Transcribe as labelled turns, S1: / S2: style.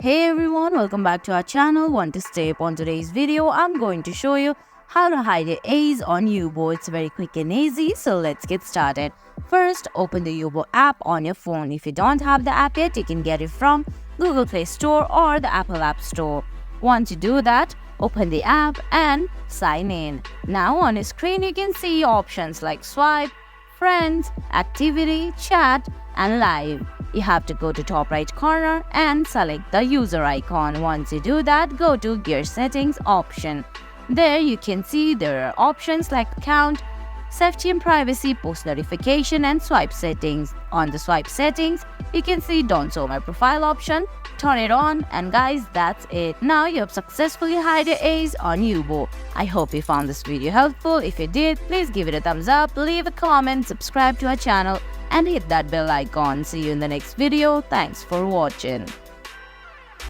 S1: Hey everyone, welcome back to our channel. One to step on today's video, I'm going to show you how to hide your A's on Yubo. It's very quick and easy, so let's get started. First, open the Yubo app on your phone. If you don't have the app yet, you can get it from Google Play Store or the Apple App Store. Once you do that, open the app and sign in. Now on your screen, you can see options like swipe, friends, activity, chat, and live. You have to go to top right corner and select the user icon. Once you do that, go to gear settings option. There you can see there are options like account, safety and privacy, post notification, and swipe settings. On the swipe settings, you can see don't show my profile option. Turn it on, and guys, that's it. Now you have successfully hid your A's on Yubo. I hope you found this video helpful. If you did, please give it a thumbs up, leave a comment, subscribe to our channel, and hit that bell icon. See you in the next video. Thanks for watching.